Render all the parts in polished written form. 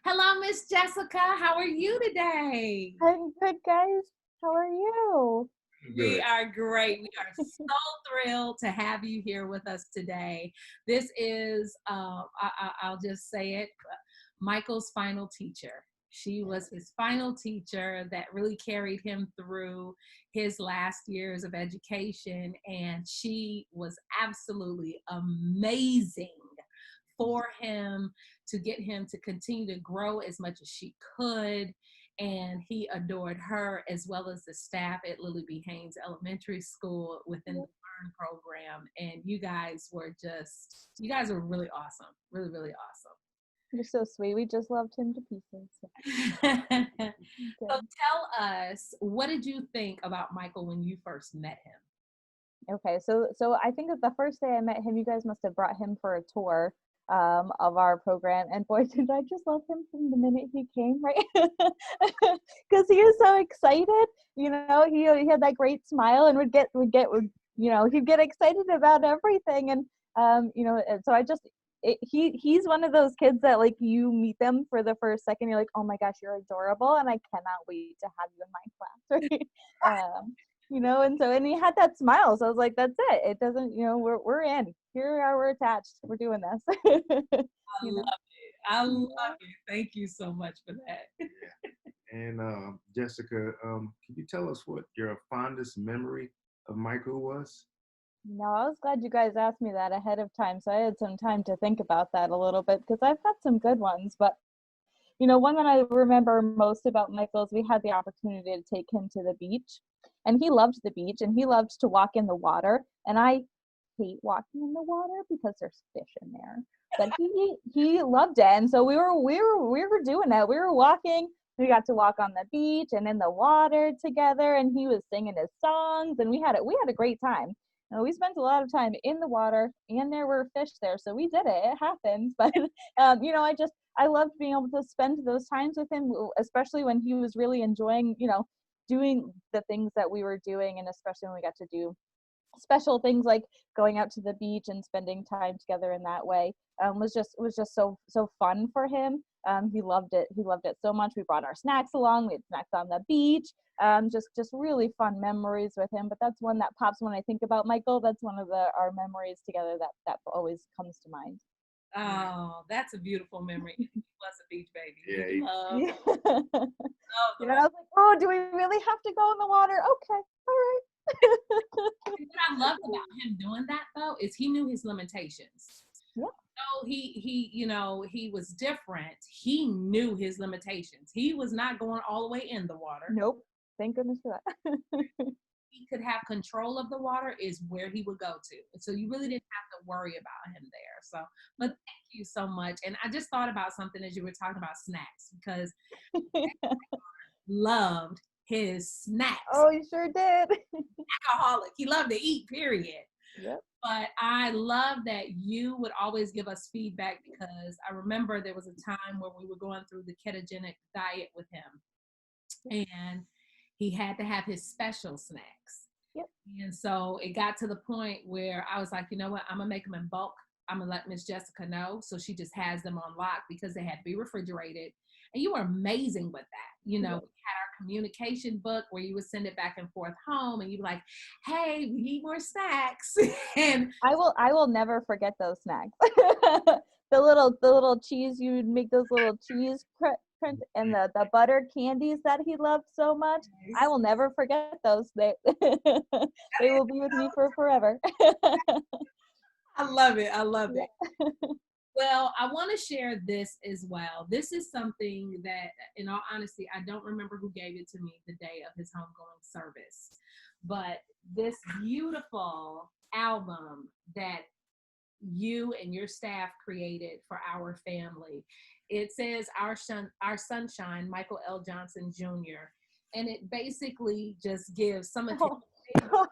Hello, Miss Jessica. How are you today? I'm good, guys. How are you? We Good. are great. We are so thrilled to have you here with us today. This is, I'll just say it, Michael's final teacher. She was his final teacher that really carried him through his last years of education, and she was absolutely amazing for him to get him to continue to grow as much as she could. And he adored her as well as the staff at Lillie B. Haynes Elementary School within the Yep. Learn program. And you guys were really awesome. Really, really You're so sweet. We just loved him to pieces. awesome. So Good. tell us, what did you think about Michael when you first met him? Okay, so I think that the first day I met him, you guys must have brought him for a tour of our program, and boy, did I just love him from the minute he came, right? Because he was so excited. He had that great smile and he'd get excited about everything, and and so he's one of those kids that like you meet them for the first second, you're like, oh my gosh, you're adorable, and I cannot wait to have you in my class, right? And he had that smile, so I was like, that's it. It doesn't, we're in here, we're attached, we're doing this. I you know love it. I love yeah. it. Thank you so much for that. And Jessica, can you tell us what your fondest memory of Michael was? No, I was glad you guys asked me that ahead of time, so I had some time to think about that a little bit, because I've got some good ones. But one that I remember most about Michael is we had the opportunity to take him to the beach, and he loved the beach, and he loved to walk in the water, and I hate walking in the water because there's fish in there. But he loved it, and so we were doing that. We were walking. We got to walk on the beach and in the water together, and he was singing his songs, and we had a great time. We spent a lot of time in the water, and there were fish there, so we did it. It happens, but I loved being able to spend those times with him, especially when he was really enjoying, doing the things that we were doing, and especially when we got to do special things like going out to the beach and spending time together in that way. Was just so fun for him. He loved it. He loved it so much. We brought our snacks along. We had snacks on the beach. Just really fun memories with him. But that's one that pops when I think about Michael. That's one of our memories together that always comes to mind. Oh, that's a beautiful memory. He was a beach baby. Yeah, He loved, Yeah. loved the I was like, oh, do we really have to go in the water? Okay, all right. what I loved about him doing that though is he knew his limitations. Yeah. So he was different. He knew his limitations. He was not going all the way in the water. Nope. Thank goodness for that. He could have control of the water is where he would go to. And so you really didn't have to worry about him there. So, but thank you so much. And I just thought about something as you were talking about snacks because loved his snacks. Oh, you sure did. Alcoholic. He loved to eat, period. Yep. But I love that you would always give us feedback because I remember there was a time where we were going through the ketogenic diet with him and he had to have his special snacks. Yep. And so it got to the point where I was like, you know what, I'm gonna make them in bulk. I'm gonna let Miss Jessica know. So she just has them on lock because they had to be refrigerated. And you were amazing with that. We had our communication book where you would send it back and forth home and you'd be like, hey, we need more snacks. And I will never forget those snacks. The little cheese, you would make those little cheese print and the butter candies that he loved so much. I will never forget those. They they will be with me for forever. I love it. I love it. Yeah. Well, I want to share this as well. This is something that, in all honesty, I don't remember who gave it to me the day of his homegoing service, but this beautiful album that you and your staff created for our family. It says our sunshine, Michael L. Johnson Jr. And it basically just gives some of his Oh,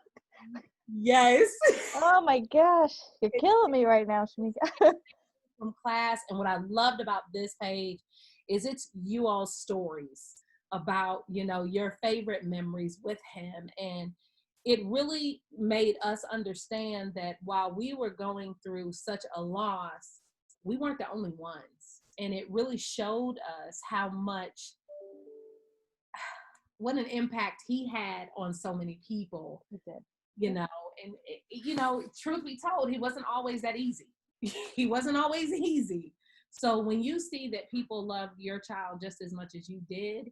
yes oh my gosh, you're killing me right now, Shamika. from class. And what I loved about this page is it's you all's stories about, your favorite memories with him. And it really made us understand that while we were going through such a loss, we weren't the only ones. and it really showed us what an impact he had on so many people. He did. You know, and you know, truth be told, he wasn't always that easy. He wasn't always easy. So when you see that people loved your child just as much as you did,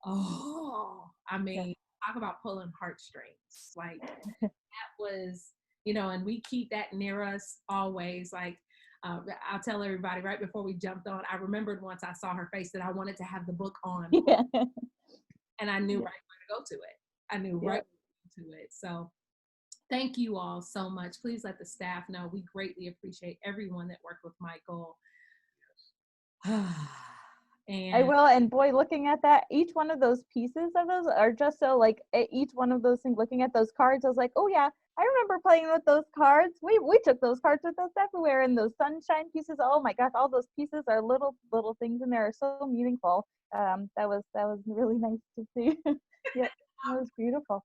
oh, I mean, talk about pulling heartstrings. Like that was, you know, and we keep that near us always. Like I'll tell everybody right before we jumped on, I remembered once I saw her face that I wanted to have the book on, Yeah. and I knew right where to go to it. I knew right where to it. So thank you all so much. Please let the staff know we greatly appreciate everyone that worked with Michael. And I will, and boy, looking at that, each one of those pieces of those are just so like each one of those things. Looking at those cards, I was like, oh yeah, I remember playing with those cards. We took those cards with us everywhere, and those sunshine pieces. Oh my gosh, all those pieces are little things in there are so meaningful. That was really nice to see. Yeah, that was beautiful.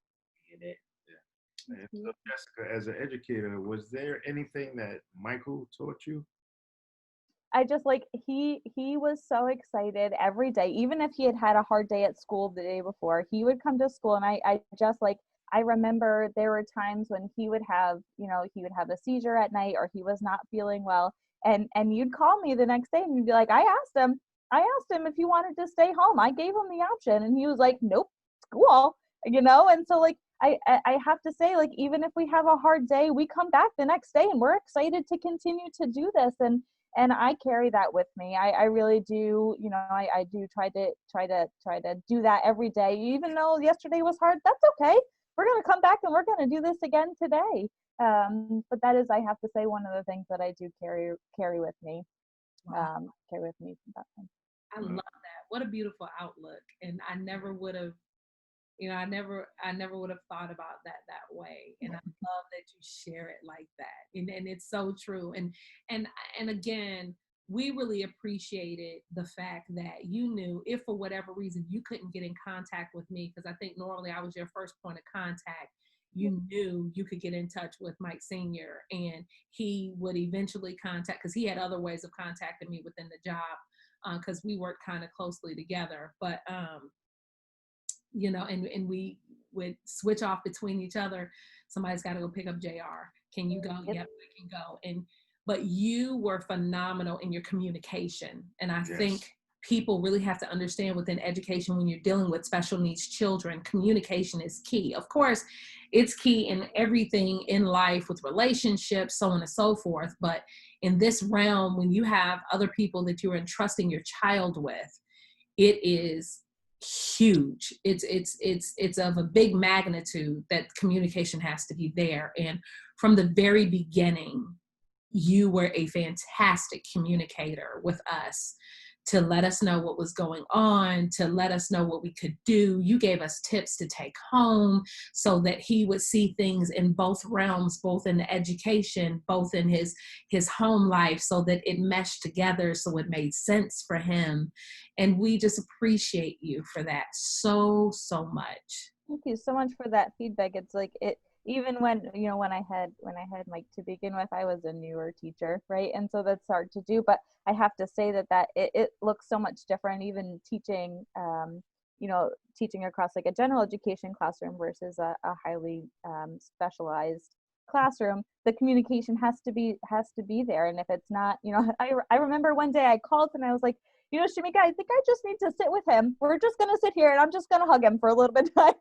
And so, Jessica, as an educator, was there anything that Michael taught you? I just like he was so excited every day, even if he had a hard day at school the day before. He would come to school, and I just like I remember there were times when he would have a seizure at night, or he was not feeling well, and you'd call me the next day and you'd be like, I asked him if he wanted to stay home. I gave him the option, and he was like, nope, school, and so like I have to say, like, even if we have a hard day, we come back the next day and we're excited to continue to do this. And I carry that with me. I really do, I do try to do that every day. Even though yesterday was hard, that's okay. We're going to come back and we're going to do this again today. But that is, I have to say, one of the things that I do carry with me. Carry with me from that time. I love that. What a beautiful outlook. And I never would have, I never would have thought about that way. And I love that you share it like that. And it's so true. And again, we really appreciated the fact that you knew if for whatever reason you couldn't get in contact with me, because I think normally I was your first point of contact, you knew you could get in touch with Mike Sr. and he would eventually contact, because he had other ways of contacting me within the job, because we worked kind of closely together. But and we would switch off between each other. Somebody's got to go pick up JR. Can you go? Yep, I can go. But you were phenomenal in your communication. And I think people really have to understand within education, when you're dealing with special needs children, communication is key. Of course, it's key in everything in life with relationships, so on and so forth. But in this realm, when you have other people that you're entrusting your child with, it is huge. It's of a big magnitude that communication has to be there. And from the very beginning, you were a fantastic communicator with us, to let us know what was going on, to let us know what we could do. You gave us tips to take home so that he would see things in both realms, both in the education, both in his home life, so that it meshed together, so it made sense for him. And we just appreciate you for that so much. Thank you so much for that feedback. It's like even when I had Mike to begin with, I was a newer teacher, right? And so that's hard to do, but I have to say that it looks so much different, even teaching teaching across like a general education classroom versus a highly specialized classroom. The communication has to be there. And if it's not, I remember one day I called and I was like, Shamika, I think I just need to sit with him. We're just going to sit here and I'm just going to hug him for a little bit of time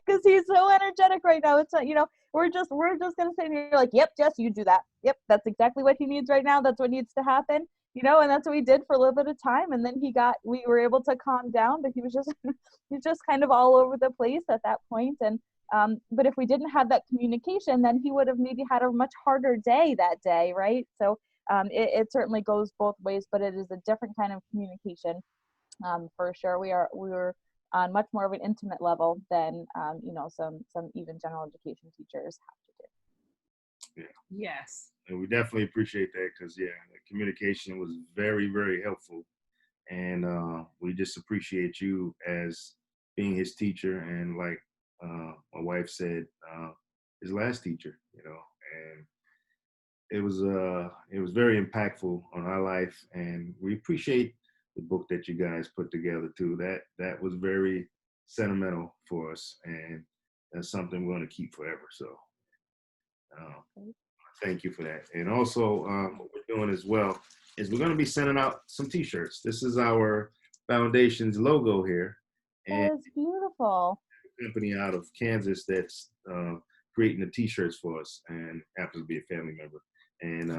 because he's so energetic right now. It's not, we're just going to sit here like, yep, Jess, you do that. Yep, that's exactly what he needs right now. That's what needs to happen, and that's what we did for a little bit of time. And then we were able to calm down, but he was just kind of all over the place at that point. And, but if we didn't have that communication, then he would have maybe had a much harder day that day. Right. So, it certainly goes both ways, but it is a different kind of communication, for sure. We were on much more of an intimate level than some even general education teachers have to do. Yeah. Yes. And we definitely appreciate that, because the communication was very, very helpful, and we just appreciate you as being his teacher, and like my wife said, his last teacher, and it was very impactful on our life, and we appreciate the book that you guys put together too. That was very sentimental for us, and that's something we're going to keep forever. So thank you for that. And also, what we're doing as well is we're going to be sending out some T-shirts. This is our foundation's logo here, and That is beautiful. a company out of Kansas that's creating the T-shirts for us, and happens to be a family member. And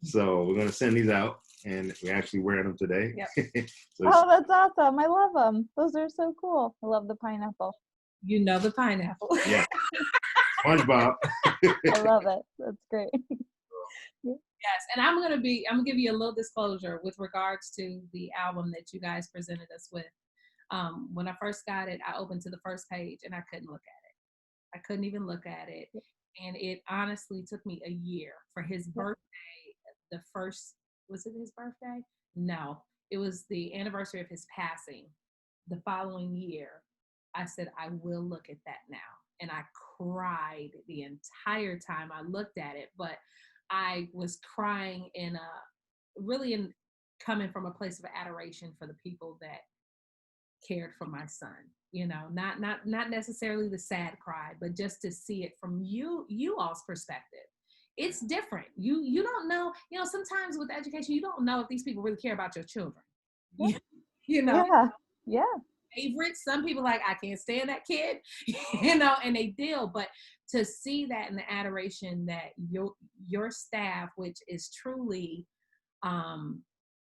so we're going to send these out, and we're actually wearing them today. Yep. So Oh, that's awesome. I love them. Those are so cool. I love the pineapple. You know the pineapple. yeah, SpongeBob. I love it. That's great. Yes, and I'm gonna give you a little disclosure with regards to the album that you guys presented us with. When I first got it, I opened to the first page and I couldn't look at it. I couldn't even look at it, and it honestly took me a year for his birthday. The first, was it his birthday? No, it was the anniversary of his passing. The following year, I said, I will look at that now. And I cried the entire time I looked at it, but I was crying coming from a place of adoration for the people that cared for my son. You know, not necessarily the sad cry, but just to see it from you all's perspective. It's different. You don't know, sometimes with education, you don't know if these people really care about your children. Yeah. You know, Yeah. favorites. Some people like, I can't stand that kid, and they deal. But to see that in the adoration that your staff, which is truly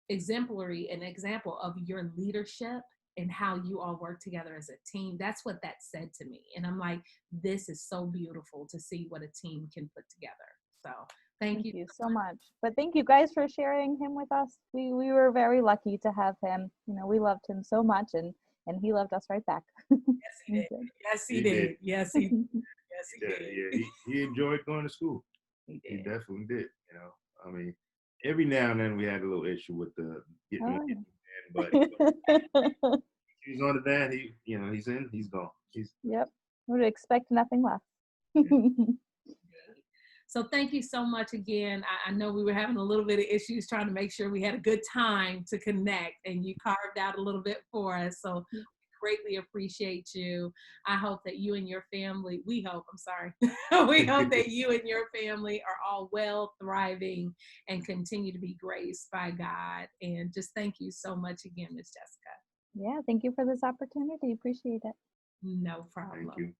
exemplary, an example of your leadership and how you all work together as a team, that's what that said to me. And I'm like, this is so beautiful to see what a team can put together. So thank you so much. But thank you guys for sharing him with us. We were very lucky to have him. We loved him so much, and he loved us right back. Yes, he did. Yes, he did. Yes, he did. Yes, he did. Yeah, he enjoyed going to school. He definitely did. I mean, every now and then we had a little issue with the getting in, but he's on the van. He's in. He's gone. Yep. Would expect nothing less. So thank you so much again. I know we were having a little bit of issues trying to make sure we had a good time to connect, and you carved out a little bit for us. So we greatly appreciate you. I hope that you and your family, we hope that you and your family are all well, thriving, and continue to be graced by God. And just thank you so much again, Ms. Jessica. Yeah, thank you for this opportunity. Appreciate it. No problem. Thank you.